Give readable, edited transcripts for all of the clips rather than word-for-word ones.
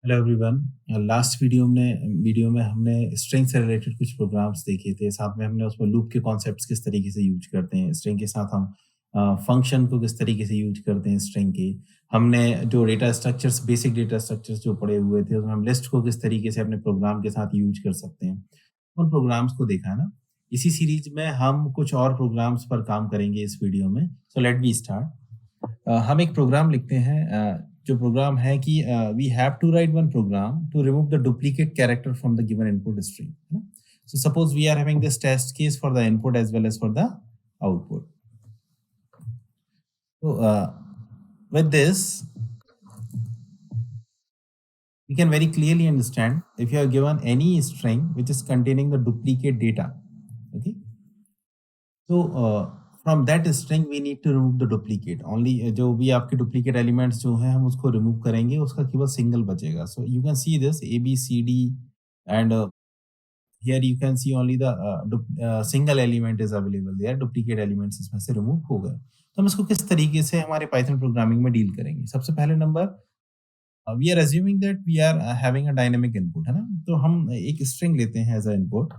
Hello everyone. Last video में हमने string से रिलेटेड कुछ प्रोग्राम्स देखे थे। साथ में हमने उसमें लूप के कॉन्सेप्ट्स किस तरीके से यूज करते हैं, स्ट्रिंग के साथ हम फंक्शन को किस तरीके से यूज करते हैं स्ट्रिंग के। हमने जो data structures, basic data structures जो पढ़े हुए थे, उसमें हम लिस्ट को किस तरीके से अपने प्रोग्राम के साथ यूज कर सकते हैं, उन प्रोग्राम्स को देखा है ना। इसी सीरीज में हम कुछ और प्रोग्राम्स पर काम करेंगे इस वीडियो में। So let we start. हम एक प्रोग्राम लिखते हैं, जो प्रोग्राम है कि we have to write one program to remove the duplicate character from the given input stream, है ना। So suppose we are having this test case for the input as well as for the output. So with this, we can very clearly understand if you are given any string which is containing the duplicate data. Okay, so from that string we need to remove the duplicate only. जो भी आपके duplicate elements जो हैं हम उसको remove करेंगे, उसका केवल single बचेगा. So you can see this A B C D and here you can see only the single element is available there. Duplicate elements इसमें से remove हो गए. तो हम इसको किस तरीके से हमारे Python प्रोग्रामिंग में डील करेंगे? सबसे पहले number, we are assuming that we are having a dynamic input, है ना। तो हम एक स्ट्रिंग लेते हैं as a input.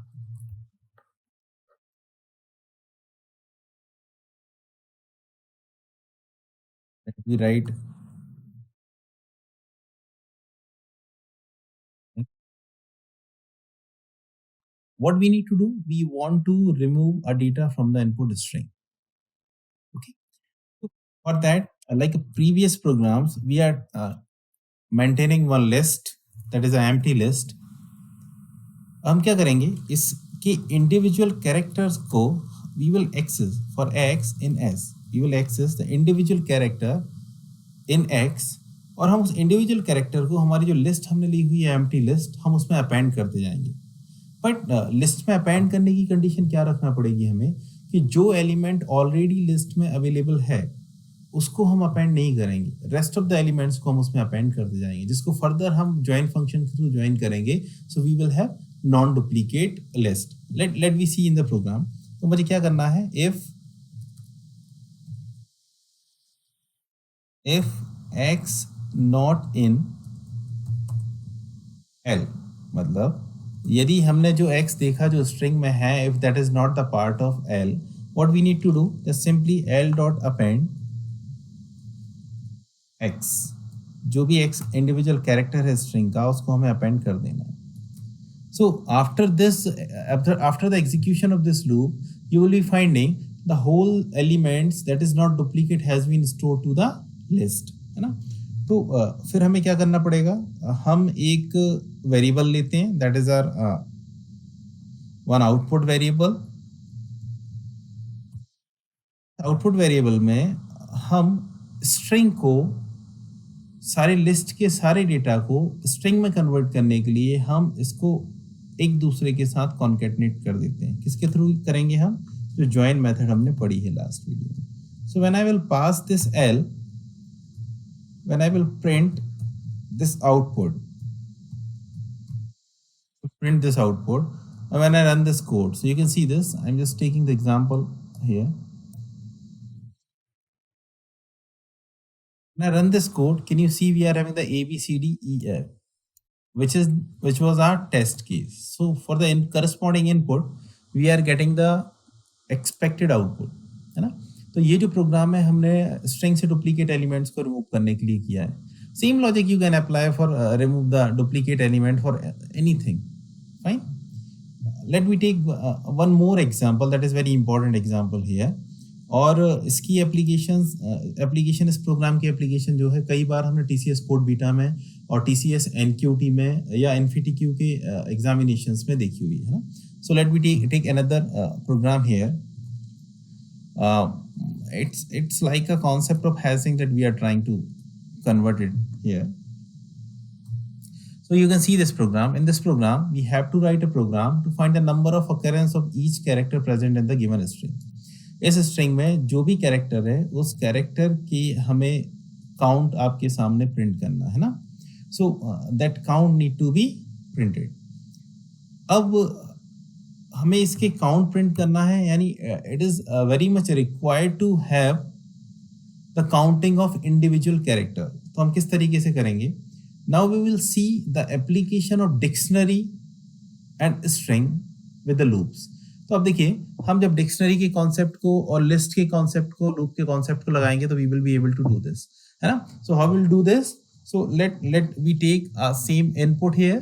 We write what we need to do, we want to remove a data from the input string. Okay, so for that, like previous programs, we are maintaining one list, that is an empty list. हम क्या करेंगे, इसके individual characters को we will access for x in s, we will access the individual character in x, और हम उस individual character को हमारी जो लिस्ट हमने ली हुई है एम्प्टी लिस्ट, हम उसमें अपेंड करते जाएंगे। बट लिस्ट में अपेंड करने की कंडीशन क्या रखना पड़ेगी हमें, कि जो एलिमेंट ऑलरेडी लिस्ट में अवेलेबल है उसको हम अपेंड नहीं करेंगे, रेस्ट ऑफ द एलिमेंट्स को हम उसमें अपेंड करते जाएंगे, जिसको फर्दर हम ज्वाइन फंक्शन के थ्रू ज्वाइन करेंगे। So we will have non duplicate list. Let we see in the program. तो मुझे क्या करना है, if x not in l, मतलब यदि हमने जो x देखा जो स्ट्रिंग में है, if that is not the part of l, what we need to do, just simply l dot append x, जो भी x इंडिविजुअल कैरेक्टर है स्ट्रिंग का, उसको हमें अपेंड कर देना है। So after the execution of this loop, you will be finding the whole elements that is not duplicate has been stored to the list, है ना। तो फिर हमें क्या करना पड़ेगा, हम एक वेरिएबल लेते हैं, that is our one output variable। Output variable में हम स्ट्रिंग को, सारे लिस्ट के सारे डेटा को स्ट्रिंग में कन्वर्ट करने के लिए हम इसको एक दूसरे के साथ कॉन्केटनेट कर देते हैं। किसके थ्रू करेंगे हम, जो ज्वाइन मेथड हमने पढ़ी है लास्ट वीडियो में। So when I will pass this L, when I will print this output, print this output, and when I run this code, so you can see this, I'm just taking the example here. When I run this code, can you see we are having the A B C D E F, which was our test case. So for the corresponding input, we are getting the expected output, है ना। तो ये जो program है हमने string से duplicate elements को remove करने के लिए किया है। Same logic you can apply for remove the duplicate element for anything. Fine, let me take one more example, that is very important example here. और इसकी एप्लीकेशन इस प्रोग्राम की एप्लीकेशन जो है, कई बार हमने TCS कोड बीटा में और TCS NQT में या NFTQ के एग्जामिनेशंस में देखी हुई है ना। So let me take another program here. It's like a concept of hashing that we are trying to convert it here. So you can see this program. In this program, we have to write a program to find the number of occurrence of each character present in the given string. इस string में जो भी character है, उस character की हमें count आपके सामने प्रिंट करना है ना। So that count need to be printed. अब हमें इसके काउंट प्रिंट करना है, यानी it is very much required to have the counting of individual character. तो हम किस तरीके से करेंगे, Now we will see the application of dictionary and string with the loops. तो अब देखिए, हम जब डिक्शनरी के कॉन्सेप्ट को और लिस्ट के कॉन्सेप्ट को, लूप के कॉन्सेप्ट को लगाएंगे तो we will be able to do this, है ना. So how will do this? So let we take same input here.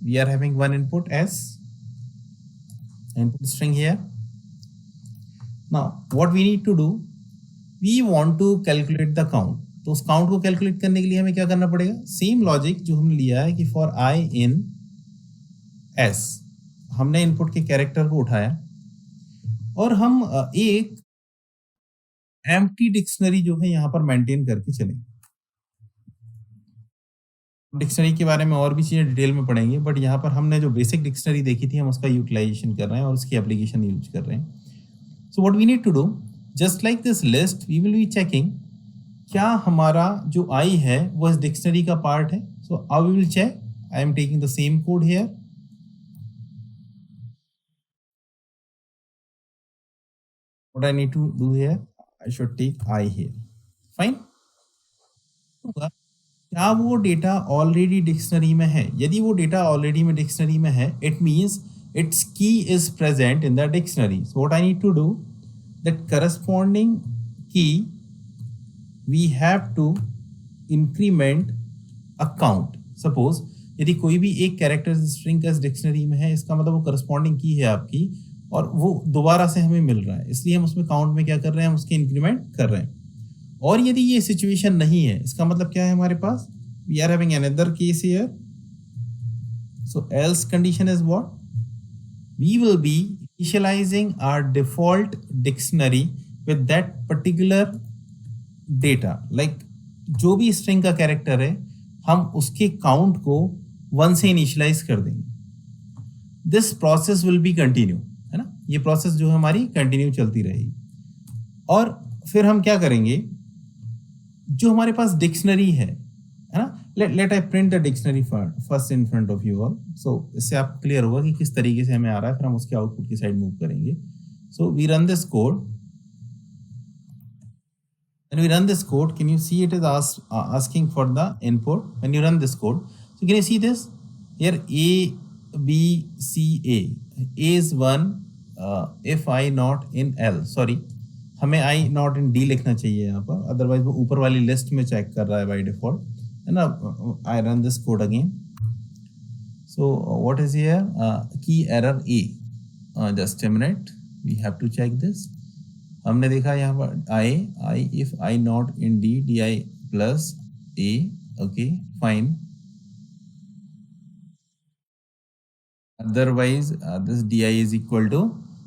We are having one input as input string here. Now what we need to do, we want to calculate the count. तो उस count को calculate करने के लिए हमें क्या करना पड़ेगा? सेम लॉजिक जो हमने लिया है कि फॉर आई इन एस, हमने इनपुट के कैरेक्टर को उठाया और हम एक एम्प्टी डिक्शनरी जो है यहाँ पर मेंटेन करके चलेंगे. डिक्शनरी के बारे में और भी चीजें डिटेल में पढ़ेंगे, बट यहाँ पर हमने जो बेसिक डिक्शनरी देखी थी हम उसका यूटिलाइजेशन कर रहे हैं और उसकी एप्लीकेशन यूज कर रहे हैं. So what we need to do, just like this list we will be checking क्या हमारा जो आई है वो इस डिक्शनरी का पार्ट है. So how we will check? I am taking the same code here. What I need to do here, I should take I here. Fine. क्या वो डेटा ऑलरेडी डिक्शनरी में है? यदि वो डेटा ऑलरेडी में dictionary में है, it means it's key is present in the dictionary. So what I need to do, that corresponding key we have to increment a count. Suppose यदि कोई भी एक कैरेक्टर स्ट्रिंग का डिक्शनरी में है, इसका मतलब वो करस्पॉन्डिंग की है आपकी और वो दोबारा से हमें मिल रहा है, इसलिए हम उसमें काउंट में क्या कर रहे हैं, हम उसके इंक्रीमेंट कर रहे हैं. और यदि ये सिचुएशन नहीं है, इसका मतलब क्या है हमारे पास, we are having another case here. So else condition is what, we will be initialising our default dictionary with that particular data. Like जो भी स्ट्रिंग का कैरेक्टर है हम उसके काउंट को 1 से इनिशियलाइज कर देंगे. This process will be continue, है ना. ये प्रोसेस जो हमारी कंटिन्यू चलती रहेगी. और फिर हम क्या करेंगे, जो हमारे पास डिक्शनरी है ना, let I print the dictionary first in front of you all. So इससे आप क्लियर होगा कि किस तरीके से हमें आ रहा है, फिर हम उसके आउटपुट की साइड मूव करेंगे. So we run this code. When we run this code, can you see it is asking for the input? When you run this code, so can you see this here, A, B, C, A. A is 1 if I not in L. Sorry, हमें I not in D लिखना चाहिए यहाँ पर, otherwise वो ऊपर वाली list में check कर रहा है by default, है ना. I run this code again. So what is here? Key error A. Just a minute, we have to check this. हमने देखा यहाँ पर I if I not in D, DI plus A. Okay, fine. Otherwise, this DI is equal to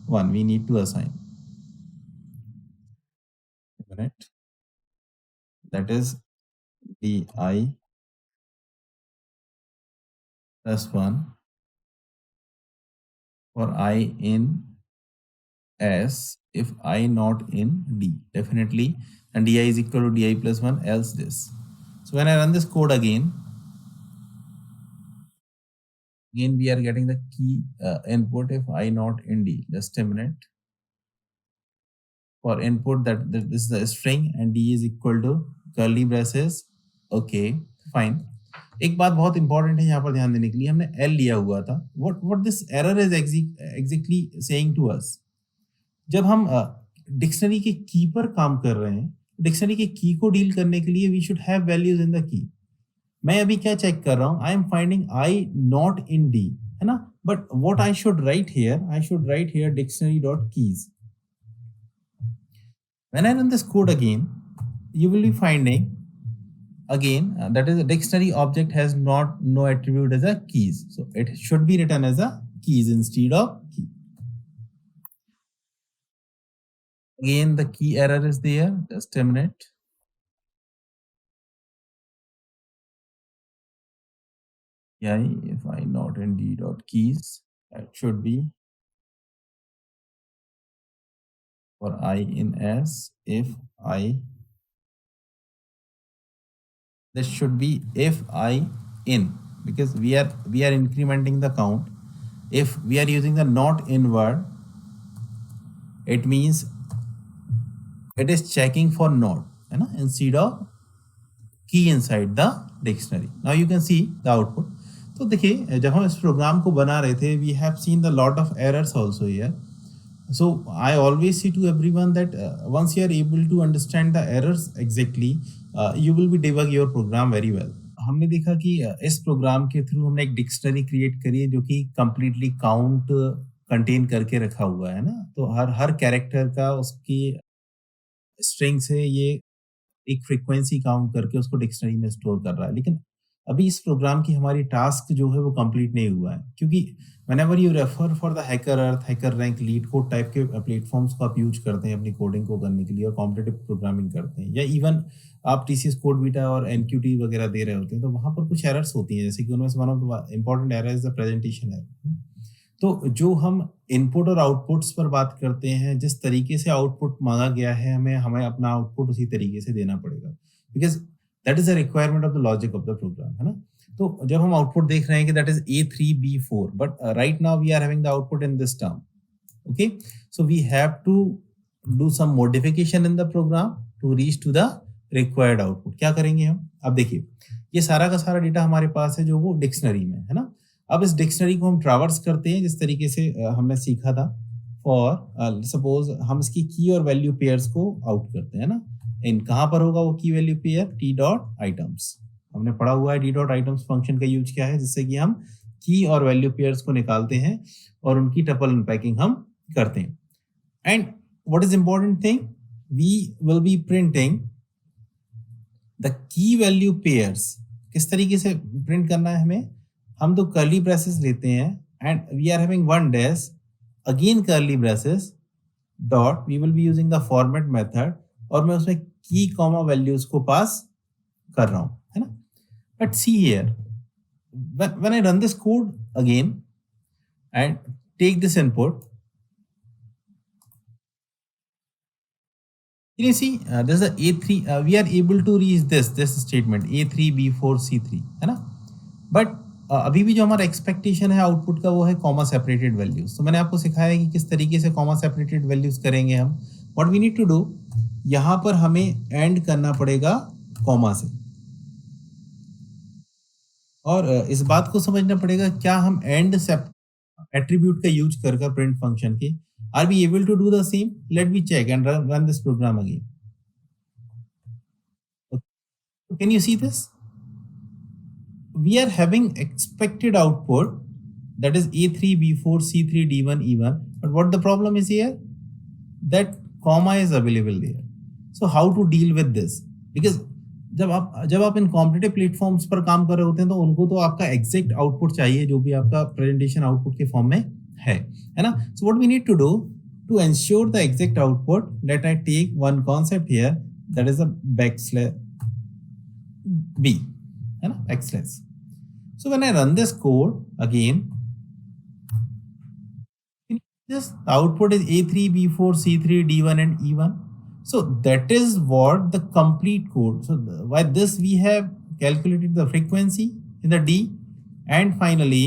1. We need to assign. A minute. That is DI plus 1 for I in S if I not in D, definitely, and DI is equal to DI plus 1, else this. So when I run this code again we are getting the key input if I not in D. Just a minute. For input that this is the string and D is equal to curly braces. Okay, fine. एक बात बहुत important है यहाँ पर ध्यान देने के लिए, हमने L लिया हुआ था. What this error is exactly saying to us, जब हम डिक्शनरी के की पर काम कर रहे हैं, डिक्शनरी के की को डील करने के लिए we should have values in the key. मैं अभी क्या चेक कर रहा हूं, I am finding I not in D, है ना. But what I should write here, dictionary dot keys. When I run this code again, you will be finding again that is a dictionary object has no attribute as a keys, so it should be written as a keys instead of key. Again the key error is there. Just a minute. Yeah, if I not in d dot keys, that should be for I in S if I, this should be if I in, because we are incrementing the count. If we are using the not in word, it means it is checking for not, है ना, instead of key inside the dictionary. Now you can see the output. तो देखिए जब हम इस programme को बना रहे थे, we have seen the lot of errors also here. So I always say to everyone that once you are able to understand the errors exactly, you will be debug your program very well. हमने देखा कि इस programme के through हमने एक dictionary create करी है जो कि कंप्लीटली काउंट कंटेन करके रखा हुआ है ना, तो हर हर कैरेक्टर का उसकी स्ट्रिंग से ये एक फ्रीक्वेंसी काउंट करके उसको डिक्शनरी में स्टोर कर रहा है। लेकिन अभी इस प्रोग्राम की हमारी टास्क जो है वो कंप्लीट नहीं हुआ है, क्योंकि whenever you refer for the hacker earth, hacker rank, leet code type के प्लेटफॉर्म्स को आप यूज करते हैं अपनी कोडिंग को करने के लिए और कॉम्पिटिटिव प्रोग्रामिंग करते हैं, या इवन आप टीसीएस कोड बीटा और एनक्यूटी वगैरह दे रहे होते हैं, तो वहां पर कुछ एरर्स होती हैं, जैसे कि उनमें से one of the important error is the presentation error. तो जो हम इनपुट और आउटपुट्स पर बात करते हैं, जिस तरीके से आउटपुट मांगा गया है, हमें हमें अपना आउटपुट उसी तरीके से देना पड़ेगा, because that is the requirement of the logic of the program, है ना। तो जब हम आउटपुट देख रहे हैं कि that is A3B4, but right now we are having the output in this term, okay, so we have to do some modification in the program to reach to the required output. क्या करेंगे हम? अब देखिए ये सारा का सारा data हमारे पास है जो वो डिक्शनरी में है ना। अब इस डिक्शनरी को हम ट्रावर्स करते हैं जिस तरीके से हमने सीखा था। फॉर सपोज हम इसकी की और वैल्यू पेयर्स को आउट करते हैं ना, इन कहाँ पर होगा वो की value pair? T dot items. हमने पढ़ा हुआ है टी डॉट आइटम्स फंक्शन का यूज क्या है, जिससे कि हम की और वैल्यू पेयर्स को निकालते हैं और उनकी टपल अनपैकिंग हम करते हैं। And what is important thing, we will be printing the key value pairs. किस तरीके से प्रिंट करना है हमें? हम तो कर्ली ब्रेसेस लेते हैं and we are having one dash, again curly braces, dot, we will be using the format method, और मैं उसमें की कॉमा वैल्यूज को पास कर रहा हूं, है ना। But see here, when I run this code again and take this input, you see this is the A3, we are able to reach this statement A3B4C3, है ना। बट अभी भी जो हमारा एक्सपेक्टेशन है आउटपुट का वो है कॉमा सेपरेटेड वैल्यूज। तो मैंने आपको सिखाया है कि किस तरीके से कॉमा सेपरेटेड वैल्यूज करेंगे हम। What we need to do, यहां पर हमें एंड करना पड़ेगा कॉमा से, और इस बात को समझना पड़ेगा क्या हम एंड एट्रीब्यूट का यूज कर प्रिंट फंक्शन के are we able to do the same? Let me check and run this program again. Can you see this? We are having expected output, that is A3, B4, C3, D1, E1, but what the problem is here? That comma is available there. So how to deal with this? Because जब आप इन competitive platforms पर काम कर रहे होते हैं तो उनको तो आपका एग्जैक्ट आउटपुट चाहिए जो भी आपका प्रेजेंटेशन आउटपुट के फॉर्म में है ना। So what we need to do to ensure the exact output, let I take one concept here, that is a backslash b, है ना, backslash. So when I run this code again, this output is A3, B4, C3, D1 and E1. So that is what the complete code. So by this we have calculated the frequency in the D, and finally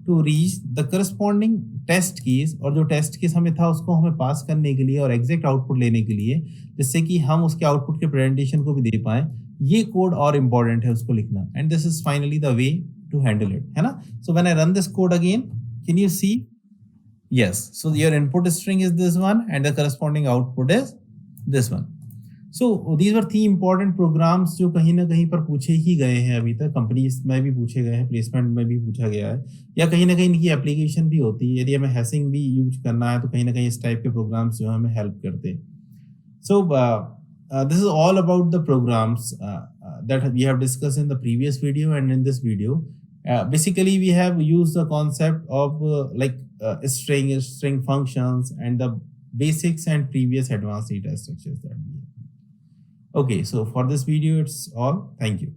to reach the corresponding test keys, और जो test keys हमें था उसको हमें पास करने के लिए और exact output लेने के लिए, जिससे कि हम उसके आउटपुट के प्रेजेंटेशन को भी दे पाए, ये कोड और इम्पोर्टेंट है उसको लिखना। And this is finally the way to handle it, है ना। So when I run this code again, can you see? Yes, so your input string is this one and the corresponding output is this one. So these were 3 important programs जो कहीं ना कहीं पर पूछे ही गए हैं अभी तक, कंपनीज में भी पूछे गए हैं, प्लेसमेंट में भी पूछा गया है, या कहीं ना कहीं इनकी एप्लीकेशन भी होती है। यदि हमें हैशिंग भी यूज करना है तो कहीं ना कहीं इस टाइप के प्रोग्राम्स जो हमें हेल्प करते हैं। So this is all about the programs that we have discussed in the previous video and in this video. Basically we have used the concept of string functions and the basics and previous advanced data structures that we have. Okay, so for this video it's all. Thank you.